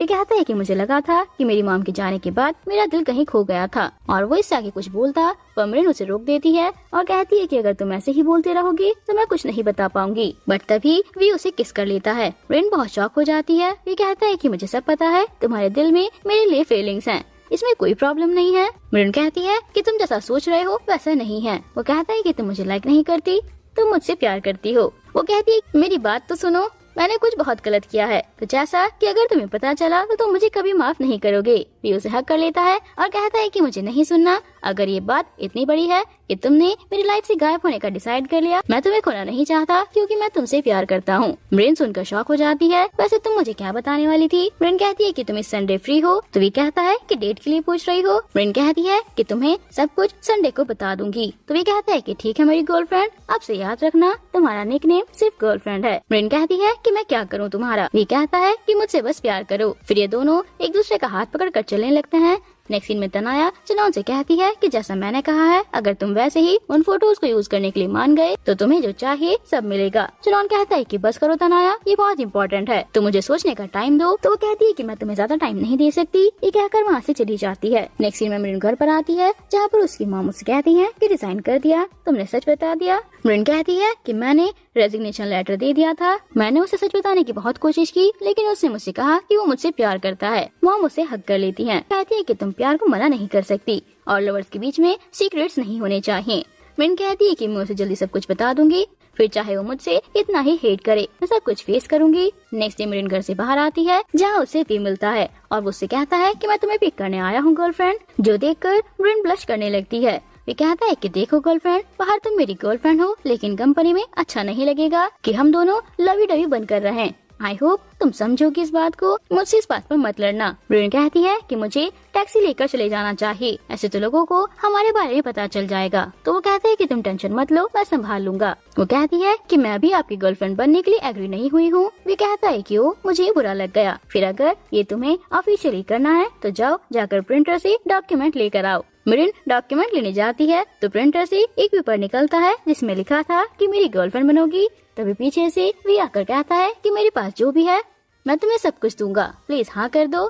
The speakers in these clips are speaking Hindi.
ये कहता है कि मुझे लगा था कि मेरी मॉम के जाने के बाद मेरा दिल कहीं खो गया था, और वो इससे आगे कुछ बोलता पर मृन उसे रोक देती है और कहती है कि अगर तुम ऐसे ही बोलते रहोगी तो मैं कुछ नहीं बता पाऊंगी। बट तभी वी उसे किस कर लेता है। मृन बहुत शॉक हो जाती है। ये कहता है कि मुझे सब पता है, तुम्हारे दिल में मेरे लिए फीलिंग्स हैं, इसमें कोई प्रॉब्लम नहीं है। मृन कहती है कि तुम जैसा सोच रहे हो वैसा नहीं है। वो कहता है कि तुम मुझे लाइक नहीं करती, तुम मुझसे प्यार करती हो। वो कहती है मेरी बात तो सुनो, मैंने कुछ बहुत गलत किया है, तो जैसा कि अगर तुम्हें पता चला तो तुम मुझे कभी माफ नहीं करोगे। वी उसे हक कर लेता है और कहता है कि मुझे नहीं सुनना, अगर ये बात इतनी बड़ी है कि तुमने मेरी लाइफ से गायब होने का डिसाइड कर लिया, मैं तुम्हें खोना नहीं चाहता क्योंकि मैं तुमसे प्यार करता हूँ। मृन सुनकर शॉक हो जाती है। वैसे तुम मुझे क्या बताने वाली थी? मृन कहती है कि तुम इस संडे फ्री हो, तो वी कहता है कि डेट के लिए पूछ रही हो। मृन कहती है कि तुम्हें सब कुछ संडे को बता दूंगी, तो वी कहता है कि ठीक है मेरी गर्लफ्रेंड, अब से याद रखना तुम्हारा निकनेम सिर्फ गर्लफ्रेंड है। मृन कहती है कि मैं क्या करूँ तुम्हारा? वी कहता है कि मुझसे बस प्यार करो। फिर ये दोनों एक दूसरे का हाथ पकड़ कर चलने लगते हैं। नेक्स्ट सीन में तनाया चनौन से कहती है कि जैसा मैंने कहा है, अगर तुम वैसे ही उन फोटोज को यूज करने के लिए मान गए तो तुम्हें जो चाहिए सब मिलेगा। चनौन कहता है कि बस करो तनाया, ये बहुत इंपॉर्टेंट है, तो मुझे सोचने का टाइम दो। तो वो कहती है कि मैं तुम्हें ज्यादा टाइम नहीं दे सकती। ये कहकर वहाँ से चली जाती है। नेक्स्ट सीन में मृन घर पर आती है, जहाँ पर उसकी मॉम उससे कहती है कि रिजाइन कर दिया, तुमने सच बता दिया। मृन कहती है कि मैंने रेजिग्नेशन लेटर दे दिया था, मैंने उसे सच बताने की बहुत कोशिश की, लेकिन उसने मुझसे कहा कि वो मुझसे प्यार करता है। मॉम उसे हक कर लेती है, कहती है कि तुम प्यार को मना नहीं कर सकती और लवर्स के बीच में सीक्रेट्स नहीं होने चाहिए। मृन कहती है कि मैं उसे जल्दी सब कुछ बता दूंगी, फिर चाहे वो मुझसे इतना ही हेट करे, मैं सब कुछ फेस करूंगी। नेक्स्ट डे मृन घर से बाहर आती है, जहाँ उसे वी मिलता है और वो उससे कहता है कि मैं तुम्हें पिक करने आया हूँ गर्लफ्रेंड। जो देखकर मृन ब्लश करने लगती है। वे कहता है कि देखो गर्लफ्रेंड, बाहर तुम मेरी गर्लफ्रेंड हो, लेकिन कंपनी में अच्छा नहीं लगेगा कि हम दोनों लवी डवी बनकर रहें। आई होप तुम समझोगी इस बात को, मुझसे इस बात पर मत लड़ना। मृन कहती है कि मुझे टैक्सी लेकर चले जाना चाहिए, ऐसे तो लोगों को हमारे बारे में पता चल जाएगा। तो वो कहते हैं कि तुम टेंशन मत लो, मैं संभाल लूंगा। वो कहती है कि मैं भी आपकी गर्लफ्रेंड बनने के लिए एग्री नहीं हुई हूँ। वे कहता है कि वो मुझे बुरा लग गया, फिर अगर ये तुम्हें ऑफिशियली करना है तो जाओ, जाकर प्रिंटर से डॉक्यूमेंट लेकर आओ। मृन डॉक्यूमेंट लेने जाती है तो प्रिंटर से एक पेपर निकलता है जिसमें लिखा था कि मेरी गर्लफ्रेंड बनोगी। तभी पीछे से वी आकर कहता है कि मेरे पास जो भी है मैं तुम्हें सब कुछ दूंगा, प्लीज हाँ कर दो।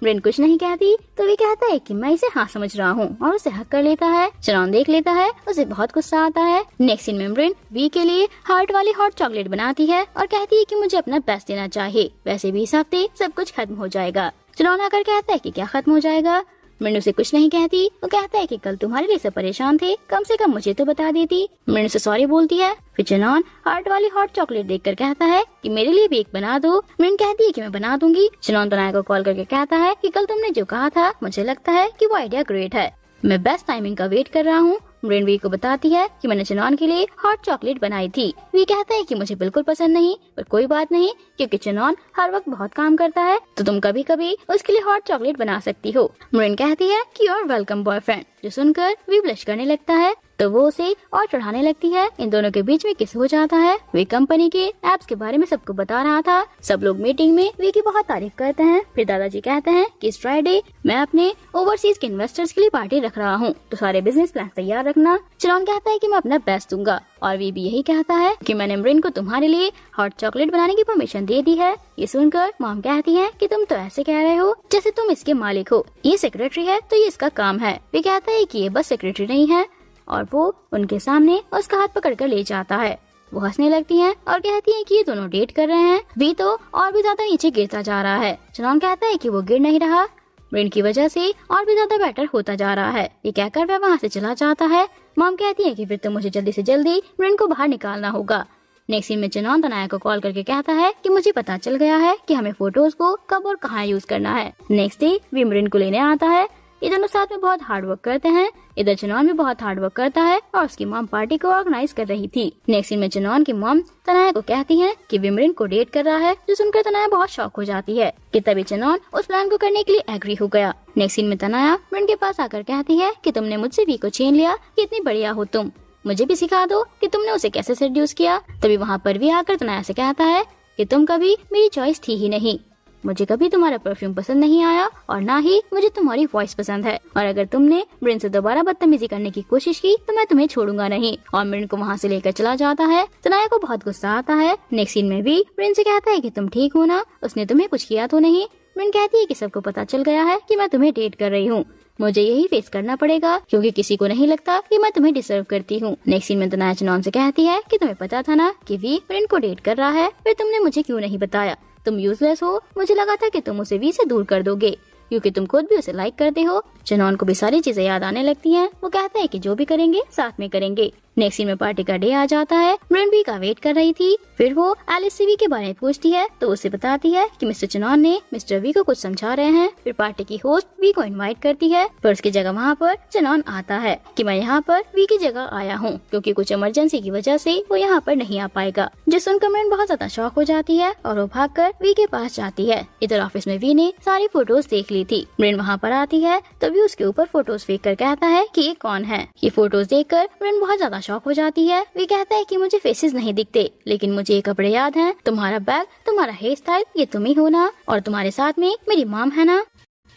मृन कुछ नहीं कहती तो वी कहता है कि मैं इसे हाँ समझ रहा हूँ और उसे हक कर लेता है। चनौन देख लेता है, उसे बहुत गुस्सा आता है। नेक्स्ट सीन में मृन वी के लिए हार्ट वाली हॉट चॉकलेट बनाती है और कहती है कि मुझे अपना बेस्ट देना चाहिए, वैसे भी इस हफ्ते सब कुछ खत्म हो जाएगा। चनौन आकर कहता है कि क्या खत्म हो जाएगा? मृन उसे कुछ नहीं कहती। वो कहता है कि कल तुम्हारे लिए सब परेशान थे, कम से कम मुझे तो बता देती। मृन उसे सॉरी बोलती है। फिर चनौन हार्ट वाली हॉट चॉकलेट देखकर कहता है कि मेरे लिए भी एक बना दो। मृन कहती है कि मैं बना दूंगी। चनौन तनाया को कॉल करके कहता है कि कल तुमने जो कहा था मुझे लगता है कि वो आइडिया ग्रेट है, मैं बेस्ट टाइमिंग का वेट कर रहा हूँ। मृन वी को बताती है कि मैंने चनौन के लिए हॉट चॉकलेट बनाई थी। वी कहता है कि मुझे बिल्कुल पसंद नहीं, पर कोई बात नहीं क्योंकि चनौन हर वक्त बहुत काम करता है, तो तुम कभी कभी उसके लिए हॉट चॉकलेट बना सकती हो। मृन कहती है कि योर वेलकम बॉयफ्रेंड, जो सुनकर वी ब्लश करने लगता है तो वो उसे और चढ़ाने लगती है। इन दोनों के बीच में किस हो जाता है। वे कंपनी के एप्स के बारे में सबको बता रहा था। सब लोग मीटिंग में वी की बहुत तारीफ करते हैं। फिर दादाजी कहते हैं कि इस फ्राइडे मैं अपने ओवरसीज के इन्वेस्टर्स के लिए पार्टी रख रहा हूँ, तो सारे बिजनेस प्लान तैयार रखना। चनौन कहता है कि मैं अपना बेस्ट दूंगा और वी भी यही कहता है कि मैंने मृन को तुम्हारे लिए हॉट चॉकलेट बनाने की परमिशन दे दी है। ये सुनकर मॉम कहती है कि तुम तो ऐसे कह रहे हो जैसे तुम इसके मालिक हो, ये सेक्रेटरी है तो ये इसका काम है। वे कहता है कि ये बस सेक्रेटरी नहीं है, और वो उनके सामने उसका हाथ पकड़कर ले जाता है। वो हंसने लगती हैं और कहती हैं कि ये दोनों डेट कर रहे हैं। वी तो और भी ज्यादा नीचे गिरता जा रहा है। चनौन कहता है कि वो गिर नहीं रहा, मृन की वजह से और भी ज्यादा बेटर होता जा रहा है। ये कहकर वह वहाँ से चला जाता है। मॉम कहती है कि फिर तो मुझे जल्दी से जल्दी मृन को बाहर निकालना होगा। नेक्स्ट सीन में चनौन तनाया को कॉल करके कहता है कि मुझे पता चल गया है कि हमें फोटोज को कब और कहाँ यूज करना है। नेक्स्ट डे वी मृन को लेने आता है। ये दोनों साथ में बहुत हार्ड वर्क करते हैं। इधर चनौन भी बहुत हार्ड वर्क करता है और उसकी मॉम पार्टी को ऑर्गेनाइज कर रही थी। नेक्स्ट सीन में चनौन की मॉम तनाया को कहती है कि विमरिन को डेट कर रहा है, जो सुनकर तनाया बहुत शॉक हो जाती है कि तभी चनौन उस प्लान को करने के लिए एग्री हो गया। नेक्स्ट सीन में तनाया मृन के पास आकर कहती है कि तुमने मुझसे वी को छीन लिया, कितनी बढ़िया हो तुम, मुझे भी सिखा दो कि तुमने उसे कैसे सेड्यूस किया। तभी वहाँ पर भी आकर तनाया से कहता है कि तुम कभी मेरी चॉइस थी ही नहीं, मुझे कभी तुम्हारा परफ्यूम पसंद नहीं आया और ना ही मुझे तुम्हारी वॉइस पसंद है, और अगर तुमने मृन से दोबारा बदतमीजी करने की कोशिश की तो मैं तुम्हें छोड़ूंगा नहीं। और मृन को वहाँ से लेकर चला जाता है। तनाया को बहुत गुस्सा आता है। नेक्स्ट सीन में भी मृन से कहता है कि तुम ठीक हो ना, उसने तुम्हें कुछ किया तो नहीं। मरीन कहती है कि सबको पता चल गया है कि मैं तुम्हें डेट कर रही हूँ। मुझे यही फेस करना पड़ेगा क्योंकि किसी को नहीं लगता कि मैं तुम्हें डिजर्व करती हूँ। नेक्स्ट सीन में तनाया चनौन से कहती है कि तुम्हें पता था ना कि वी मरीन को डेट कर रहा है, फिर तुमने मुझे क्यों नहीं बताया? तुम यूजलेस हो। मुझे लगा था कि तुम उसे वी से दूर कर दोगे क्योंकि तुम खुद भी उसे लाइक करते हो। चनौन को भी सारी चीजें याद आने लगती हैं। वो कहता है कि जो भी करेंगे साथ में करेंगे। नेक्स्ट सीन में पार्टी का डे आ जाता है। मरीन वी का वेट कर रही थी। फिर वो एलिस से वी के बारे में पूछती है तो उसे बताती है कि मिस्टर चनौन ने मिस्टर वी को कुछ समझा रहे हैं। फिर पार्टी की होस्ट वी को इनवाइट करती है पर उसकी जगह वहाँ पर चनौन आता है कि मैं यहाँ पर वी की जगह आया हूँ क्योंकि कुछ इमरजेंसी की वजह से वो यहाँ पर नहीं आ पाएगा। जिस सुनकर मरीन बहुत ज्यादा शॉक हो जाती है और वो भागकर वी के पास जाती है। इधर ऑफिस में वी ने सारी फोटोज देख ली थी। मरीन वहाँ पर आती है तभी उसके ऊपर फोटोज फेंक कर कहता है कि ये कौन है। ये फोटोज देखकर मरीन बहुत ज्यादा शॉक हो जाती है। वी कहता है कि मुझे फेसेस नहीं दिखते लेकिन मुझे ये कपड़े याद हैं, तुम्हारा बैग, तुम्हारा हेयर स्टाइल, ये तुम ही हो ना, और तुम्हारे साथ में मेरी मॉम है ना।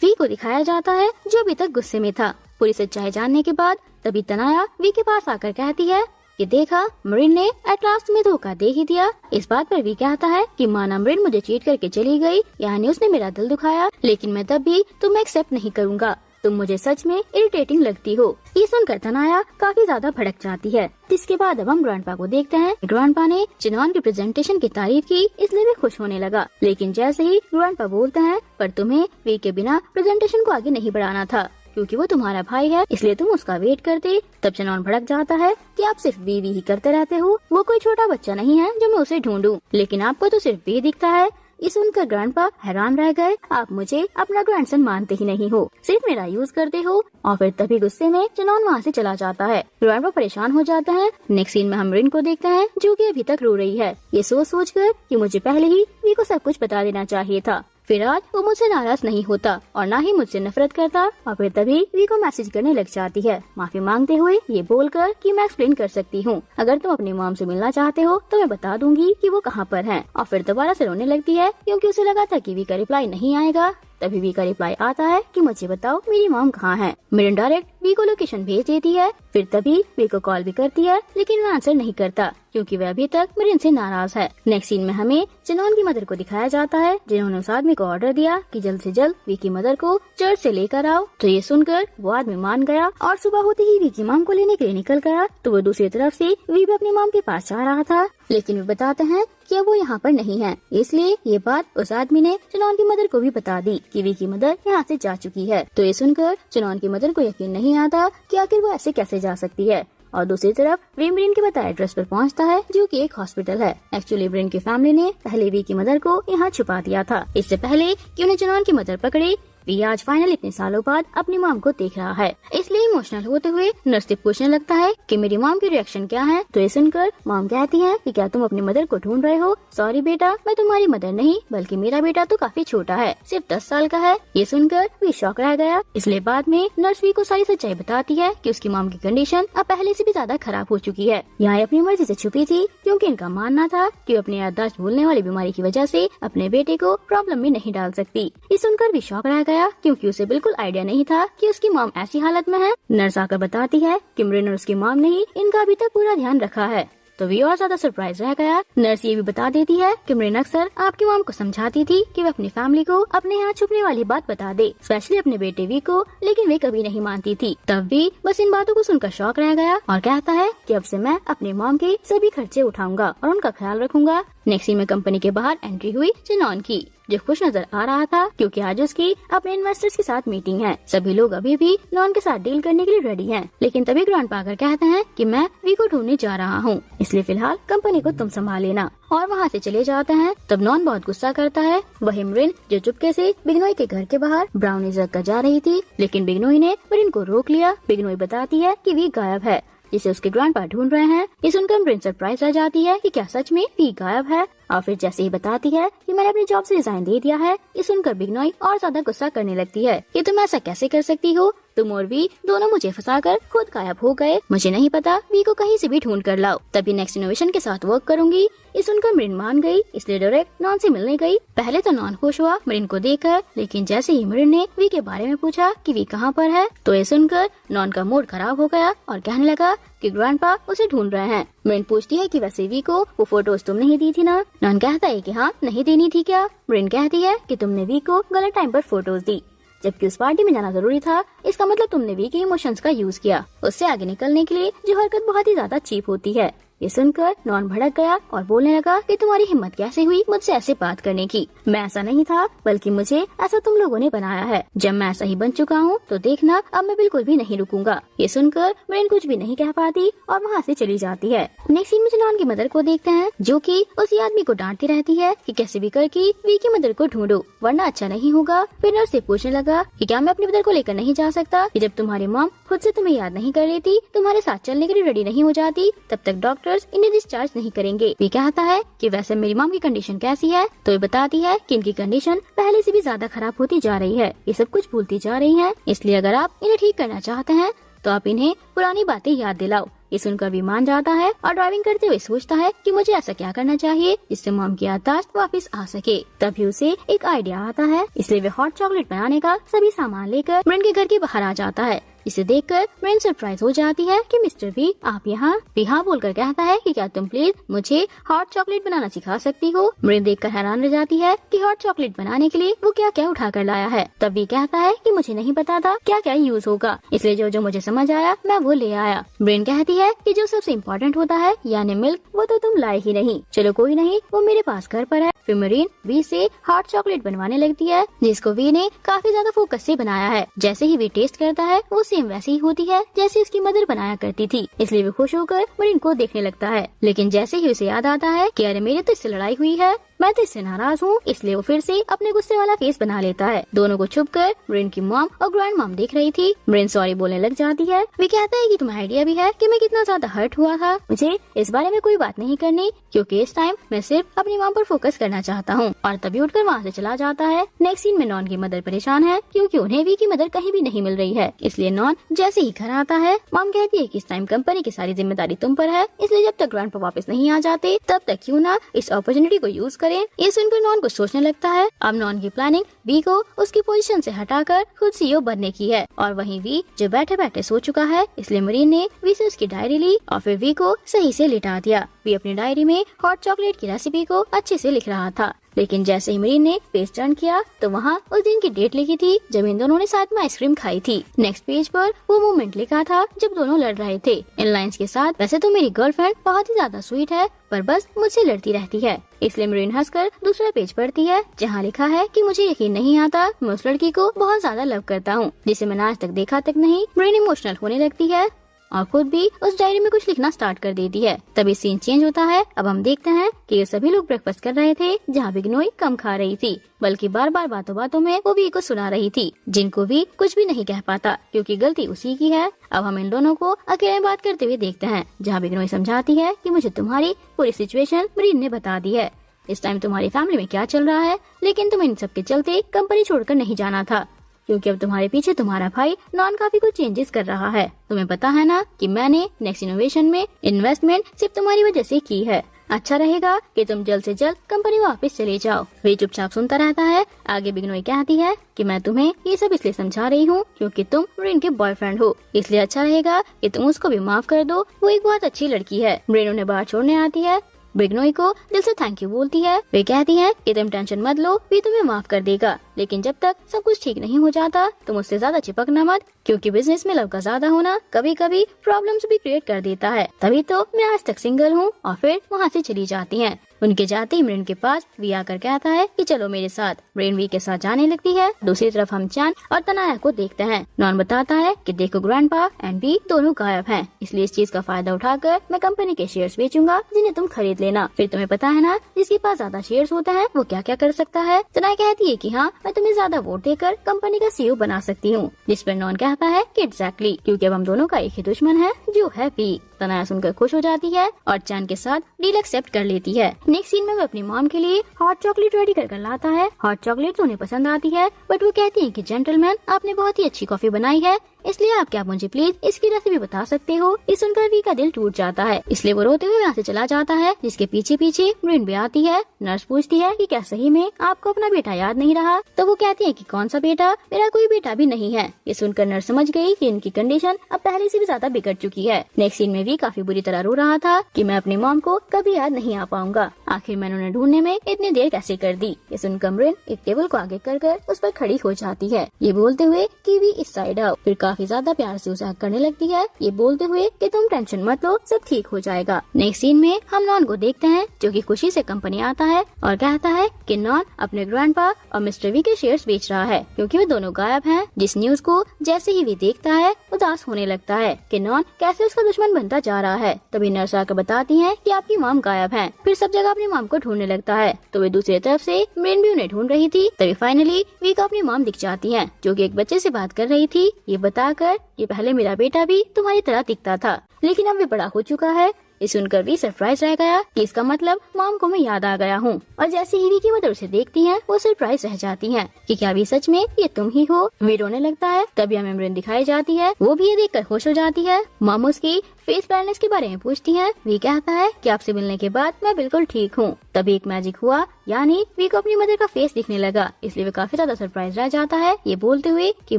वी को दिखाया जाता है जो अभी तक गुस्से में था। पूरी सच्चाई जानने के बाद तभी तनाया वी के पास आकर कहती है कि देखा, मरीन ने एट लास्ट में धोखा दे ही दिया। इस बात पर वी कहता है कि माना मरीन मुझे चीट करके चली गई, यानी उसने मेरा दिल दुखाया, लेकिन मैं तब भी तुम्हें एक्सेप्ट नहीं करूँगा। तुम मुझे सच में इरिटेटिंग लगती हो। ये सुनकर तनाया काफी ज्यादा भड़क जाती है। जिसके बाद अब हम ग्रैंडपा को देखते हैं। ग्रैंडपा ने चनौन की प्रेजेंटेशन की तारीफ की, इसलिए भी खुश होने लगा। लेकिन जैसे ही ग्रैंडपा बोलते हैं पर तुम्हें वी के बिना प्रेजेंटेशन को आगे नहीं बढ़ाना था क्योंकि वो तुम्हारा भाई है, इसलिए तुम उसका वेट करते। तब चनौन भड़क जाता है कि आप सिर्फ वी ही करते रहते हो। वो कोई छोटा बच्चा नहीं है जो मैं उसे ढूंढूं, लेकिन आपको तो सिर्फ वी दिखता है। ये सुनकर ग्रैंडपा हैरान रह गए। आप मुझे अपना ग्रैंडसन मानते ही नहीं हो, सिर्फ मेरा यूज करते हो। और फिर तभी गुस्से में चनौन वहाँ से चला जाता है। ग्रैंडपा परेशान हो जाता है। नेक्स्ट सीन में हम मरीन को देखते हैं जो कि अभी तक रो रही है, ये सोच कर कि मुझे पहले ही वी को सब कुछ बता देना चाहिए था। फिर आज वो मुझसे नाराज नहीं होता और ना ही मुझसे नफरत करता। और फिर तभी वी को मैसेज करने लग जाती है, माफी मांगते हुए ये बोलकर कि मैं एक्सप्लेन कर सकती हूँ। अगर तुम अपनी मॉम से मिलना चाहते हो तो मैं बता दूंगी कि वो कहाँ पर हैं। और फिर दोबारा से रोने लगती है क्योंकि उसे लगा था कि वी का रिप्लाई नहीं आएगा। तभी वी का रिप्लाई आता है कि मुझे बताओ मेरी मॉम कहाँ है। मरीन डायरेक्ट वी को लोकेशन भेज देती है। फिर तभी वी को कॉल भी करती है लेकिन वो आंसर नहीं करता क्योंकि वह अभी तक मरीन से नाराज है। नेक्स्ट सीन में हमें चनौन की मदर को दिखाया जाता है जिन्होंने उस आदमी को ऑर्डर दिया कि जल्द से जल्द वी की मदर को चर्च से लेकर आओ। तो ये सुनकर वो आदमी मान गया और सुबह होते ही वी की मॉम को लेने के लिए निकल गया। तो वो दूसरी तरफ से वी भी अपनी मॉम के पास जा रहा था, लेकिन वे बताते हैं कि अब वो यहाँ पर नहीं है। इसलिए ये बात उस आदमी ने चनौन की मदर को भी बता दी कि वी की मदर यहाँ से जा चुकी है। तो ये सुनकर चनौन की मदर को यकीन नहीं आता कि आखिर वो ऐसे कैसे जा सकती है। और दूसरी तरफ वी मरीन के बताए एड्रेस पर पहुंचता है जो कि एक हॉस्पिटल है। एक्चुअली मरीन की फैमिली ने पहले वी की मदर को यहाँ छुपा दिया था, इससे पहले कि उन्हें चनौन की मदर पकड़े। वी आज फाइनल इतने सालों बाद अपनी मॉम को देख रहा है, इसलिए इमोशनल होते हुए नर्स से पूछने लगता है कि मेरी मॉम की रिएक्शन क्या है। तो ये सुनकर मॉम कहती है कि क्या तुम अपनी मदर को ढूंढ रहे हो? सॉरी बेटा, मैं तुम्हारी मदर नहीं बल्कि मेरा बेटा तो काफी छोटा है, सिर्फ 10 साल का है। ये सुनकर वी शॉक रह गया। इसलिए बाद में नर्स वी को सारी सच्चाई बताती है कि उसकी मॉम की कंडीशन अब पहले से भी ज्यादा खराब हो चुकी है। यहाँ अपनी मर्जी से छुपी थी क्योंकि इनका मानना था कि अपनी याददाश्त भूलने वाली बीमारी की वजह से अपने बेटे को प्रॉब्लम में नहीं डाल सकती। ये सुनकर भी शॉक रह गया क्योंकि उसे बिल्कुल आइडिया नहीं था कि उसकी मॉम ऐसी हालत में है। नर्स आकर बताती है कि मरीन और उसकी मॉम ने ही इनका अभी तक पूरा ध्यान रखा है। तो वी और ज्यादा सरप्राइज रह गया। नर्स ये भी बता देती है कि मरीन अक्सर आपकी मॉम को समझाती थी कि वे अपनी फैमिली को अपने यहाँ छुपने वाली बात बता दे, स्पेशली अपने बेटे वी को, लेकिन वे कभी नहीं मानती थी। तब भी बस इन बातों को सुनकर शौक रह गया और कहता है कि अब से मैं अपनी मॉम के सभी खर्चे उठाऊंगा और उनका ख्याल रखूंगा। नेक्स्ट सीन में कंपनी के बाहर एंट्री हुई चनौन की, जो खुश नजर आ रहा था क्योंकि आज उसकी अपने इन्वेस्टर्स के साथ मीटिंग है। सभी लोग अभी भी नॉन के साथ डील करने के लिए रेडी हैं, लेकिन तभी ग्रैंडपा आकर कहते हैं कि मैं वी को ढूंढने जा रहा हूँ, इसलिए फिलहाल कंपनी को तुम संभाल लेना। और वहाँ से चले जाते हैं। तब नॉन बहुत गुस्सा करता है। वही मरीन जो चुपके से बिगनोई के घर के बाहर ब्राउनीज रखकर जा रही थी, लेकिन बिगनोई ने मरीन को रोक लिया। बिगनोई बताती है कि वी गायब है, जिसे उसके ग्रैंडपा ढूंढ रहे हैं। ये सुनकर मरीन सरप्राइज रह जाती है कि क्या सच में वी गायब है। और फिर जैसे ही बताती है कि मैंने अपनी जॉब से रिजाइन दे दिया है, ये सुनकर बिगनोई और ज्यादा गुस्सा करने लगती है कि तुम ऐसा कैसे कर सकती हो, तुम और वी दोनों मुझे फंसाकर खुद गायब हो गए। मुझे नहीं पता, वी को कहीं से भी ढूंढ कर लाओ, तभी नेक्स्ट इनोवेशन के साथ वर्क करूंगी। ये सुनकर मरीन मान गई, इसलिए डायरेक्ट नॉन से मिलने गई। पहले तो नॉन खुश हुआ मरीन को देखकर, लेकिन जैसे ही मरीन ने वी के बारे में पूछा कि वी कहाँ पर है, तो ये सुनकर नॉन का मूड खराब हो गया और कहने लगा कि ग्रैंडपा उसे ढूंढ रहे हैं। मरीन पूछती है कि वैसे वी को वो फोटोज तुमने ही दी थी ना? नॉन कहता है कि हाँ, नहीं देनी थी क्या? मरीन कहती है कि तुमने वी को गलत टाइम पर फोटोज दी, जबकि उस पार्टी में जाना जरूरी था। इसका मतलब तुमने वी के इमोशंस का यूज किया उससे आगे निकलने के लिए, जो हरकत बहुत ही ज्यादा चीप होती है। ये सुनकर नॉन भड़क गया और बोलने लगा कि तुम्हारी हिम्मत कैसे हुई मुझसे ऐसे बात करने की? मैं ऐसा नहीं था, बल्कि मुझे ऐसा तुम लोगों ने बनाया है। जब मैं ऐसा ही बन चुका हूँ तो देखना, अब मैं बिल्कुल भी नहीं रुकूंगा। ये सुनकर मरीन कुछ भी नहीं कह पाती और वहाँ से चली जाती है। नेक्स्ट सीन में नॉन की मदर को देखते हैं, जो कि उसी आदमी को डांटती रहती है कि कैसे भी करके वी की मदर को ढूंढो वरना अच्छा नहीं होगा। फिर नर्स से पूछने लगा कि क्या मैं अपनी मदर को लेकर नहीं जा सकता, कि जब तुम्हारी मॉम खुद से तुम्हें याद नहीं कर लेती, तुम्हारे साथ चलने के लिए रेडी नहीं हो जाती, तब तक डॉक्टर्स इन्हें डिस्चार्ज नहीं करेंगे। वी कहता है कि वैसे मेरी मॉम की कंडीशन कैसी है, तो ये बताती है कि इनकी कंडीशन पहले से भी ज्यादा खराब होती जा रही है, ये सब कुछ भूलती जा रही है। इसलिए अगर आप इन्हें ठीक करना चाहते हैं तो आप इन्हें पुरानी बातें याद दिलाओ। ये सुनकर भी मान जाता है और ड्राइविंग करते हुए सोचता है कि मुझे ऐसा क्या करना चाहिए जिससे मॉम की याददाश्त वापस आ सके। तभी उसे एक आइडिया आता है, इसलिए वे हॉट चॉकलेट बनाने का सभी सामान लेकर मरीन के घर के बाहर आ जाता है। इसे देखकर मरीन सरप्राइज हो जाती है कि मिस्टर वी आप यहाँ? वी हाँ बोलकर कहता है कि क्या तुम प्लीज मुझे हॉट चॉकलेट बनाना सिखा सकती हो? मरीन देखकर हैरान रह जाती है कि हॉट चॉकलेट बनाने के लिए वो क्या क्या उठा कर लाया है। तब वी कहता है कि मुझे नहीं पता था क्या क्या यूज होगा, इसलिए जो जो मुझे समझ आया मैं वो ले आया। मरीन कहती है कि जो सबसे इम्पोर्टेंट होता है यानी मिल्क, वो तो तुम लाए ही नहीं। चलो कोई नहीं, वो मेरे पास घर पर है। फिर मरीन वी से हॉट चॉकलेट बनवाने लगती है, जिसको वी ने काफी ज्यादा फोकस से बनाया है। जैसे ही वी टेस्ट करता है वो सेम वैसी ही होती है जैसे उसकी मदर बनाया करती थी, इसलिए वो खुश होकर मरीन को देखने लगता है। लेकिन जैसे ही उसे याद आता है कि अरे मेरे तो इससे लड़ाई हुई है, मैं तो इससे नाराज हूँ, इसलिए वो फिर से अपने गुस्से वाला फेस बना लेता है। दोनों को छुपकर मरीन की मॉम और ग्रैंड मॉम देख रही थी। मरीन सॉरी बोलने लग जाती है। वे कहता है कि तुम्हें आइडिया भी है कि मैं कितना ज्यादा हर्ट हुआ था, मुझे इस बारे में कोई बात नहीं करनी, क्योंकि इस टाइम मैं सिर्फ अपनी मॉम पर फोकस करना चाहता हूँ। और तभी उठकर वहाँ से चला जाता है। नेक्स्ट सीन में नॉन की मदर परेशान है क्योंकि उन्हें वी की मदर कहीं भी नहीं मिल रही है, इसलिए नॉन जैसे ही घर आता है मॉम कहती है कि इस टाइम कंपनी की सारी जिम्मेदारी तुम पर है, इसलिए जब तक ग्रैंडपा वापस नहीं आ जाते तब तक क्यों ना इस अपॉर्चुनिटी को यूज करें। ये सुनकर नॉन को सोचने लगता है। अब नॉन की प्लानिंग वी को उसकी पोजीशन से हटाकर खुद सीईओ बनने की है, और वहीं वी जो बैठे बैठे सो चुका है, इसलिए मरीन ने वी से उसकी डायरी ली और फिर वी को सही से लिटा दिया। वी अपनी डायरी में हॉट चॉकलेट की रेसिपी को अच्छे से लिख रहा था, लेकिन जैसे ही मरीन ने पेज टर्न किया तो वहाँ उस दिन की डेट लिखी थी जब इन दोनों ने साथ में आइसक्रीम खाई थी। नेक्स्ट पेज पर वो मोमेंट लिखा था जब दोनों लड़ रहे थे इन लाइंस के साथ, वैसे तो मेरी गर्लफ्रेंड बहुत ही ज्यादा स्वीट है पर बस मुझसे लड़ती रहती है। इसलिए मरीन हंसकर दूसरा पेज पढ़ती है जहाँ लिखा है कि मुझे यकीन नहीं आता, मैं उस लड़की को बहुत ज्यादा लव करता हूँ जिसे मैंने आज तक देखा तक नहीं। मरीन इमोशनल होने लगती है और खुद भी उस डायरी में कुछ लिखना स्टार्ट कर देती है। तभी सीन चेंज होता है। अब हम देखते हैं कि ये सभी लोग ब्रेकफास्ट कर रहे थे जहाँ बिग्नोई कम खा रही थी, बल्कि बार बार बातों बातों में वो वी को सुना रही थी, जिनको भी कुछ भी नहीं कह पाता क्योंकि गलती उसी की है। अब हम इन दोनों को अकेले में बात करते हुए देखते हैं जहाँ बिग्नोई समझाती है कि मुझे तुम्हारी पूरी सिचुएशन मरीन ने बता दी है, इस टाइम तुम्हारी फैमिली में क्या चल रहा है, लेकिन तुम इन सब के चलते कंपनी छोड़कर नहीं जाना था क्योंकि अब तुम्हारे पीछे तुम्हारा भाई नॉन काफी कुछ चेंजेस कर रहा है। तुम्हें पता है ना कि मैंने नेक्स्ट इनोवेशन में इन्वेस्टमेंट सिर्फ तुम्हारी वजह से की है। अच्छा रहेगा कि तुम जल्द से जल्द कंपनी वापस चले जाओ। वे चुपचाप सुनता रहता है। आगे बिग्नोई कहती है कि मैं तुम्हें ये सब इसलिए समझा रही हूँ क्योंकि तुम मरीन के बॉयफ्रेंड हो, इसलिए अच्छा रहेगा कि तुम उसको भी माफ कर दो, वो एक बहुत अच्छी लड़की है। मरीन उन्हें बाहर छोड़ने आती है। बिग्नोई को दिल से थैंक यू बोलती है। वे कहती है कि तुम टेंशन मत लो, वे तुम्हें माफ कर देगा, लेकिन जब तक सब कुछ ठीक नहीं हो जाता तुम उससे ज्यादा चिपकना मत, क्योंकि बिजनेस में लव का ज्यादा होना कभी कभी प्रॉब्लम्स भी क्रिएट कर देता है। तभी तो मैं आज तक सिंगल हूँ। और फिर वहाँ से चली जाती हैं। उनके जाते ही मरीन के पास वी आकर कहता है कि चलो मेरे साथ। मरीन वी के साथ जाने लगती है। दूसरी तरफ हम चान और तनाया को देखते हैं। नॉन बताता है कि देखो ग्रैंडपा एंड वी दोनों गायब हैं, इसलिए इस चीज का फायदा उठाकर मैं कंपनी के शेयर्स बेचूंगा जिन्हें तुम खरीद लेना। फिर तुम्हें पता है ना जिसके पास ज्यादा शेयर्स होते हैं वो क्या क्या कर सकता है। तनाया कहती है कि हाँ मैं तुम्हें ज्यादा वोट देकर कंपनी का सीईओ बना सकती हूँ, जिस पर नॉन कहता है कि एग्जैक्टली, क्योंकि अब हम दोनों का एक ही दुश्मन है जो है वी। तनाया सुनकर खुश हो जाती है और चान के साथ डील एक्सेप्ट कर लेती है। नेक्स्ट सीन में वो अपनी मॉम के लिए हॉट चॉकलेट रेडी कर लाता है। हॉट चॉकलेट तो उन्हें पसंद आती है, बट वो कहती है कि जेंटलमैन आपने बहुत ही अच्छी कॉफी बनाई है, इसलिए आप क्या मुझे प्लीज इसकी रेसिपी बता सकते हो। ये सुनकर वी का दिल टूट जाता है, इसलिए वो रोते हुए यहाँ से चला जाता है, जिसके पीछे पीछे मरीन भी आती है। नर्स पूछती है कि क्या सही में आपको अपना बेटा याद नहीं रहा, तो वो कहती है कि कौन सा बेटा, मेरा कोई बेटा भी नहीं है, ये सुनकर नर्स समझ गई कि इनकी कंडीशन अब पहले से भी ज्यादा बिगड़ चुकी है। नेक्स्ट सीन में भी काफी बुरी तरह रो रहा था कि मैं अपनी मॉम को कभी याद नहीं आ पाऊंगा। आखिर मैंने उन्हें ढूंढने में इतनी देर कैसे कर दी। ये सुनकर मृन एक टेबल को आगे कर उस पर खड़ी हो जाती है, ये बोलते हुए कि भी इस साइड आओ। फिर काफी ज्यादा प्यार से उसे हक करने लगती है, ये बोलते हुए कि तुम टेंशन मत लो, सब ठीक हो जाएगा। नेक्स्ट सीन में हम नॉन को देखते हैं जो कि खुशी से कंपनी आता है और कहता है कि नॉन अपने ग्रैंडपा और मिस्टर वी के शेयर्स बेच रहा है क्योंकि वो दोनों गायब हैं। जिस न्यूज को जैसे ही वी देखता है उदास होने लगता है कि नॉन कैसे उसका दुश्मन बनता जा रहा है। तभी नर्स आकर बताती है कि आपकी मॉम गायब है। फिर सब जगह अपनी मॉम को ढूंढने लगता है तो वे दूसरी तरफ से मृन भी उन्हें ढूंढ रही थी। तभी फाइनली वी को अपनी मॉम दिख जाती है जो कि एक बच्चे से बात कर रही थी, ये बताकर ये पहले मेरा बेटा भी तुम्हारी तरह दिखता था लेकिन अब वे बड़ा हो चुका है। ये सुनकर भी सरप्राइज रह गया कि इसका मतलब मॉम को मैं याद आ गया हूँ। और जैसे ही वी की मदर उसे देखती है वो सरप्राइज रह जाती है कि क्या वी सच में ये तुम ही हो। वी रोने लगता है। तभी हमें मृन दिखाई जाती है, वो भी ये देखकर खुश हो जाती है। मॉम उसकी फेस ब्राइटनेस के बारे में पूछती है। वी कहता है कि आपसे मिलने के बाद मैं बिल्कुल ठीक हूँ। तभी एक मैजिक हुआ, यानी वी को अपनी मदर का फेस दिखने लगा, इसलिए वो काफी ज्यादा सरप्राइज रह जाता है, ये बोलते हुए कि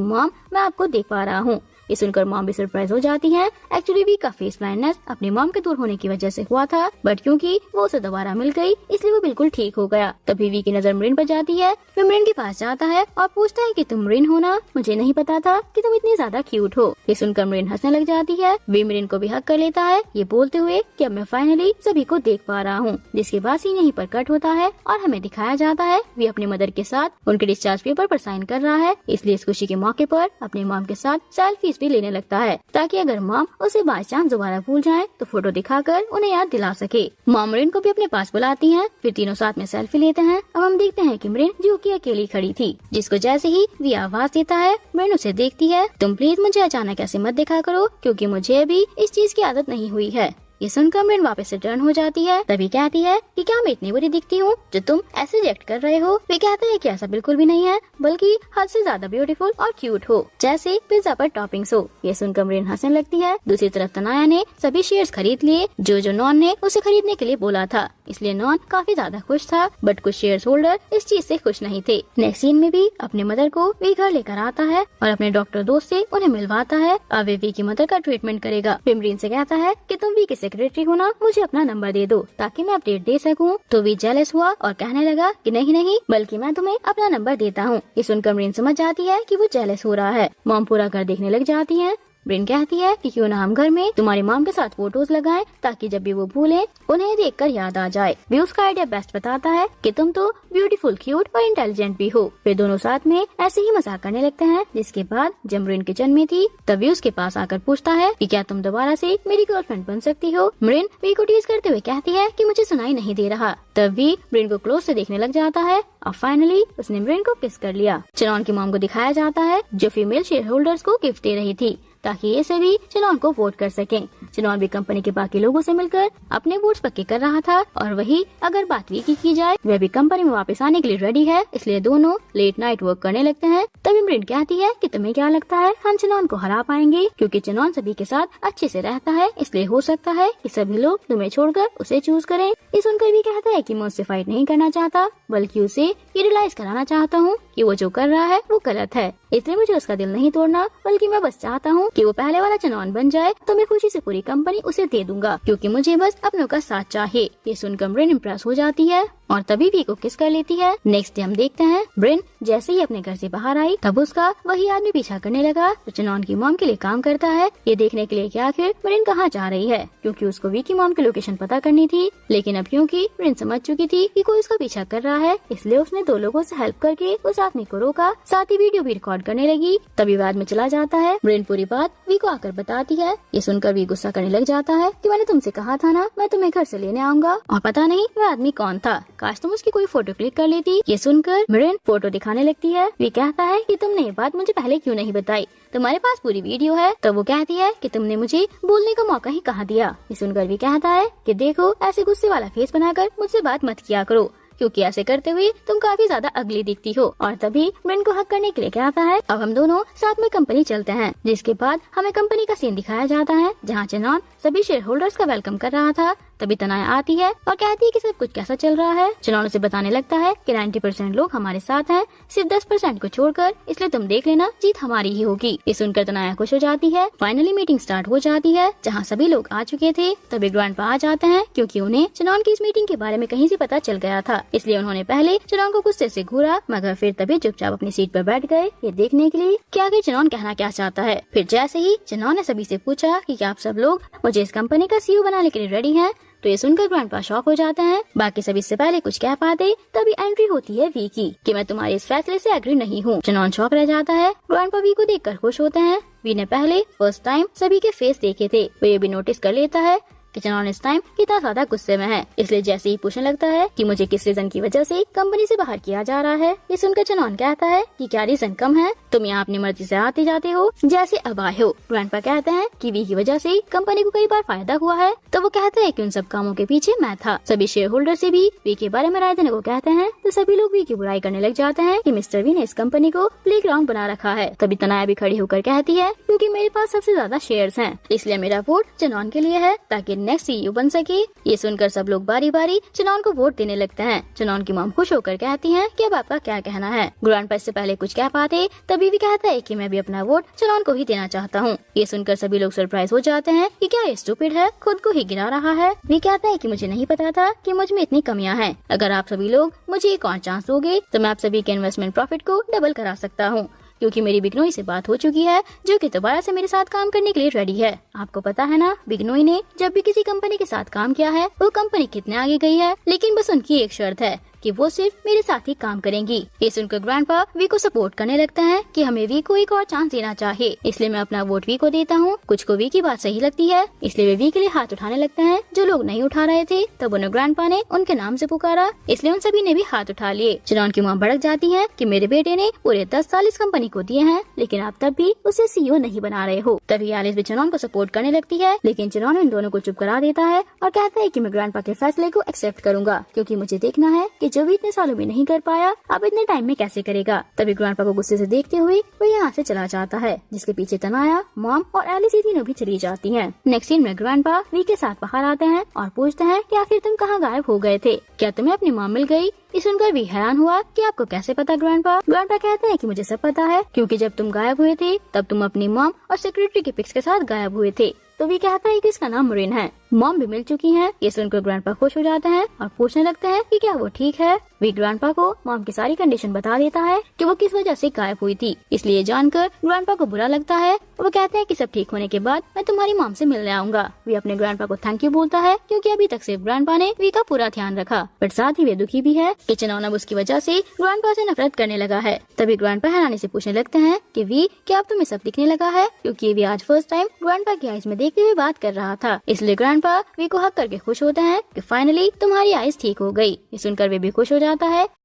मॉम मैं आपको देख पा रहा हूँ। ये सुनकर मॉम भी सरप्राइज हो जाती है। एक्चुअली वी का फेस ब्लाइंडनेस अपनी मॉम के दूर होने की वजह से हुआ था, बट क्योंकि वो उसे दोबारा मिल गई इसलिए वो बिल्कुल ठीक हो गया। तभी वी की नजर मृन पर जाती है। वो मृन के पास जाता है और पूछता है कि तुम मृन हो ना, मुझे नहीं पता था कि तुम इतनी ज्यादा क्यूट हो। ये सुनकर मृन हंसने लग जाती है। वी मृन को भी हक कर लेता है, ये बोलते हुए कि अब मैं फाइनली सभी को देख पा रहा हूँ। जिसके बाद सीन यहीं पर कट होता है और हमें दिखाया जाता है वी अपनी मदर के साथ उनके डिस्चार्ज पेपर पर साइन कर रहा है। इसलिए इस खुशी के मौके पर अपनी मॉम के साथ सेल्फीज भी लेने लगता है ताकि अगर मॉम उसे बाय चांस दोबारा भूल जाए तो फोटो दिखाकर उन्हें याद दिला सके। मॉम मृन को भी अपने पास बुलाती हैं, फिर तीनों साथ में सेल्फी लेते हैं। अब हम देखते हैं कि मृन जो कि अकेली खड़ी थी, जिसको जैसे ही वी आवाज देता है मृन उसे देखती है। तुम प्लीज मुझे अचानक ऐसे मत देखा करो क्योंकि मुझे अभी इस चीज की आदत नहीं हुई है। ये सुनकर मृन वापस से टर्न हो जाती है। तभी कहती है कि क्या मैं इतनी बुरी दिखती हूँ जो तुम ऐसे रिएक्ट कर रहे हो। वे कहते हैं कि ऐसा बिल्कुल भी नहीं है, बल्कि हद से ज्यादा ब्यूटीफुल और क्यूट हो, जैसे पिज्जा पर टॉपिंग्स हो। ये सुनकर मृन हंसने लगती है। दूसरी तरफ तनाया ने सभी शेयर्स खरीद लिए जो नॉन ने उसे खरीदने के लिए बोला था, इसलिए नॉन काफी ज्यादा खुश था, बट कुछ शेयर्स होल्डर इस चीज से खुश नहीं थे। नेक्स्ट सीन में भी अपने मदर को वी घर लेकर आता है और अपने डॉक्टर दोस्त से उन्हें मिलवाता है। अब वी की मदर का ट्रीटमेंट करेगा। मृन से कहता है कि तुम वी की सेक्रेटरी हो ना, मुझे अपना नंबर दे दो ताकि मैं अपडेट दे सकूं। तो वी जेलस हुआ और कहने लगा कि नहीं बल्कि मैं तुम्हें अपना नंबर देता हूँ। ये सुनकर मृन समझ जाती है कि वो जेलस हो रहा है। मॉम पूरा घर देखने लग जाती है। मृन कहती है कि क्यों ना हम घर में तुम्हारी मॉम के साथ फोटोज लगाएं ताकि जब भी वो भूले उन्हें देखकर याद आ जाए। वे उसका आइडिया बेस्ट बताता है कि तुम तो ब्यूटीफुल, क्यूट और इंटेलिजेंट भी हो। फिर दोनों साथ में ऐसे ही मजाक करने लगते हैं। जिसके बाद जब मृन किचन में थी तभी उसके पास आकर पूछता है कि क्या तुम दोबारा से मेरी गर्लफ्रेंड बन सकती हो। मृन वी को टीज करते हुए कहती है कि मुझे सुनाई नहीं दे रहा। तब वी मृन को क्लोज से देखने लग जाता है और फाइनली उसने मृन को किस कर लिया। चनौन की मॉम को दिखाया जाता है जो फीमेल शेयर होल्डर्स को गिफ्ट दे रही थी ताकि ये सभी चनौन को वोट कर सकें। चनौन भी कंपनी के बाकी लोगों से मिलकर अपने वोट्स पक्के कर रहा था और वही अगर बात वी की जाए वह भी कंपनी में वापस आने के लिए रेडी है, इसलिए दोनों लेट नाइट वर्क करने लगते हैं। तभी मृन कहती है कि तुम्हें क्या लगता है हम चनौन को हरा पाएंगे, क्योंकि चनौन सभी के साथ अच्छे से रहता है, इसलिए हो सकता है कि सभी लोग तुम्हें छोड़कर उसे चूज करें। ये सुनकर भी कहता है कि मैं उससे फाइट नहीं करना चाहता, बल्कि उसे ये रियलाइज कराना चाहता हूँ कि वो जो कर रहा है वो गलत है, इसलिए मुझे उसका दिल नहीं तोड़ना, बल्कि मैं बस चाहता हूँ कि वो पहले वाला चनौन बन जाए तो मैं खुशी से पूरी कंपनी उसे दे दूंगा, क्योंकि मुझे बस अपनों का साथ चाहिए। ये सुनकर मृन इम्प्रेस हो जाती है और तभी वी को किस कर लेती है। नेक्स्ट डे हम देखते हैं मृन जैसे ही अपने घर से बाहर आई तब उसका वही आदमी पीछा करने लगा जो चनौन की मॉम के लिए काम करता है, ये देखने के लिए कि आखिर मृन कहाँ जा रही है, क्योंकि उसको वी की मॉम की लोकेशन पता करनी थी। लेकिन अब क्योंकि मृन समझ चुकी थी कि कोई उसका पीछा कर रहा है, इसलिए उसने दो लोगों से हेल्प करके उस आदमी को रोका, साथ ही वीडियो भी रिकॉर्ड करने लगी। तभी बाद में चला जाता है। मृन पूरी बात वी को आकर बताती है। ये सुनकर वी गुस्सा करने लग जाता है कि मैंने तुमसे कहा था ना मैं तुम्हें घर से लेने आऊंगा, और पता नहीं वह आदमी कौन था, काश तुम उसकी कोई फोटो क्लिक कर लेती। ये सुनकर मृन फोटो दिखाने लगती है। वी कहता है कि तुमने ये बात मुझे पहले क्यों नहीं बताई, तुम्हारे पास पूरी वीडियो है। तो वो कहती है कि तुमने मुझे बोलने का मौका ही कहाँ दिया। ये सुनकर भी कहता है कि देखो ऐसे गुस्से वाला फेस बनाकर मुझसे बात मत किया करो, क्योंकि ऐसे करते हुए तुम काफी ज्यादा अगली दिखती हो। और तभी मृन को हक करने के लिए कहता है अब हम दोनों साथ में कंपनी चलते हैं। जिसके बाद हमें कंपनी का सीन दिखाया जाता है जहाँ चनौन सभी शेयर होल्डर्स का वेलकम कर रहा था तभी तनाया आती है और कहती है कि सब कुछ कैसा चल रहा है। चनौन उसे बताने लगता है कि 90% लोग हमारे साथ हैं, सिर्फ 10% को छोड़कर, इसलिए तुम देख लेना जीत हमारी ही होगी। ये सुनकर तनाया खुश हो जाती है। फाइनली मीटिंग स्टार्ट हो जाती है जहाँ सभी लोग आ चुके थे। तभी ग्रैंडपा आ जाते हैं क्योंकि उन्हें चनौन की इस मीटिंग के बारे में कहीं से पता चल गया था, इसलिए उन्होंने पहले चनौन को गुस्से से घूरा, मगर फिर तभी चुपचाप अपनी सीट पर बैठ गए ये देखने के लिए कि आखिर चनौन कहना क्या चाहता है। फिर जैसे ही चनौन ने सभी से पूछा कि क्या आप सब लोग मुझे इस कंपनी का CEO बनाने के लिए रेडी हैं, तो ये सुनकर ग्रैंडपा शॉक हो जाते हैं। बाकी सभी से पहले कुछ कह पाते तभी एंट्री होती है वी की कि मैं तुम्हारे इस फैसले से एग्री नहीं हूँ। चनौन शॉक रह जाता है। ग्रैंडपा वी को देखकर खुश होते हैं। वी ने पहले फर्स्ट टाइम सभी के फेस देखे थे। वो ये भी नोटिस कर लेता है कि चनौन इस टाइम कितना ज्यादा गुस्से में है, इसलिए जैसे ही पूछने लगता है कि मुझे किस रीजन की वजह से कंपनी से बाहर किया जा रहा है, ये सुनकर चनौन कहता है कि क्या रीजन कम है, तुम यहाँ अपनी मर्जी से आते जाते हो जैसे अब आए हो। ग्रैंडपा कहते हैं कि वी की वजह से कंपनी को कई बार फायदा हुआ है, तो वो कहते हैं कि उन सब कामों के पीछे मैं था। सभी शेयर होल्डर से भी वी के बारे में राय देने को कहते हैं, तो सभी लोग वी की बुराई करने लग जाते हैं कि मिस्टर वी ने इस कंपनी को प्लेग्राउंड बना रखा है। तभी तनाया भी खड़ी होकर कहती है क्योंकि मेरे पास सबसे ज्यादा शेयर्स हैं, इसलिए मेरा वोट चनौन के लिए है ताकि नेक्स्ट CEO बन सके। ये सुनकर सब लोग बारी बारी चनौन को वोट देने लगते हैं। चनौन की मॉम खुश होकर कहती हैं कि अब आपका क्या कहना है। ग्रैंडपा इससे पहले कुछ कह पाते तभी भी कहता है कि मैं भी अपना वोट चनौन को ही देना चाहता हूँ। ये सुनकर सभी लोग सरप्राइज हो जाते हैं कि क्या ये स्टूपिड है, खुद को ही गिरा रहा है। वी कहता है कि मुझे नहीं पता था कि मुझ में इतनी कमियां हैं। अगर आप सभी लोग मुझे एक और चांस दोगे तो मैं आप सभी के इन्वेस्टमेंट प्रॉफिट को डबल करा सकता हूँ, क्योंकि मेरी बिग्नोई से बात हो चुकी है जो कि दोबारा से मेरे साथ काम करने के लिए रेडी है। आपको पता है ना, बिग्नोई ने जब भी किसी कंपनी के साथ काम किया है वो कंपनी कितने आगे गई है, लेकिन बस उनकी एक शर्त है कि वो सिर्फ मेरे साथ ही काम करेंगी। ये सुनकर ग्रैंडपा वी को सपोर्ट करने लगता है कि हमें वी को एक और चांस देना चाहिए, इसलिए मैं अपना वोट वी को देता हूँ। कुछ को वी की बात सही लगती है, इसलिए वे वी के लिए हाथ उठाने लगते हैं। जो लोग नहीं उठा रहे थे तब उन्हें ग्रैंडपा ने उनके नाम से पुकारा, इसलिए उन सभी ने भी हाथ उठा लिए। चनौन की माँ भड़क जाती है कि मेरे बेटे ने पूरे 10 साल इस कंपनी को दिए हैं, लेकिन आप तब भी उसे CEO नहीं बना रहे हो। तभी एलिस भी चनौन को सपोर्ट करने लगती है, लेकिन चनौन इन दोनों को चुप करा देता है और कहता है कि मैं ग्रैंडपा के फैसले को एक्सेप्ट करूंगा, क्योंकि मुझे देखना है कि जो भी इतने सालों में नहीं कर पाया अब इतने टाइम में कैसे करेगा। तभी ग्रैंडपा को गुस्से से देखते हुए वो यहाँ से चला जाता है, जिसके पीछे तनाया, मॉम और एलिस तीनों भी चली जाती हैं। नेक्स्ट सीन में ग्रैंडपा वी के साथ बाहर आते हैं और पूछते हैं कि आखिर तुम कहाँ गायब हो गए थे, क्या तुम्हें अपनी मॉम मिल गई। ये सुनकर भी हैरान हुआ कि आपको कैसे पता ग्रैंडपा। ग्रैंडपा कहते हैं कि मुझे सब पता है, क्योंकि जब तुम गायब हुए थे तब तुम अपनी मॉम और सेक्रेटरी के पिक्स के साथ गायब हुए थे। तो वी कहता है कि इसका नाम मुरिन है, मॉम भी मिल चुकी हैं। ये सुनकर ग्रैंडपा खुश हो जाते हैं और पूछने लगते हैं कि क्या वो ठीक है। वी ग्रैंडपा को मॉम की सारी कंडीशन बता देता है कि वो किस वजह से गायब हुई थी, इसलिए जानकर ग्रैंडपा को बुरा लगता है। वो कहते हैं कि सब ठीक होने के बाद मैं तुम्हारी मॉम से मिलने आऊंगा। वी अपने ग्रैंडपा को थैंक यू बोलता है, क्योंकि अभी तक सिर्फ ग्रैंडपा ने वी का पूरा ध्यान रखा, बट साथ ही वे दुखी भी है कि चनौन अब उसकी वजह से ग्रैंडपा से नफरत करने लगा है। तभी ग्रैंडपा हैरानी से पूछने लगते हैं कि वी क्या अब तुम्हें सब दिखने लगा है, क्योंकि वी आज फर्स्ट टाइम ग्रैंडपा की आईज में देखते हुए बात कर रहा था। इसलिए ग्रैंडपा वी को हक करके खुश होते हैं कि फाइनली तुम्हारी आईज ठीक हो गई। ये सुनकर वे भी खुश हो जाता है।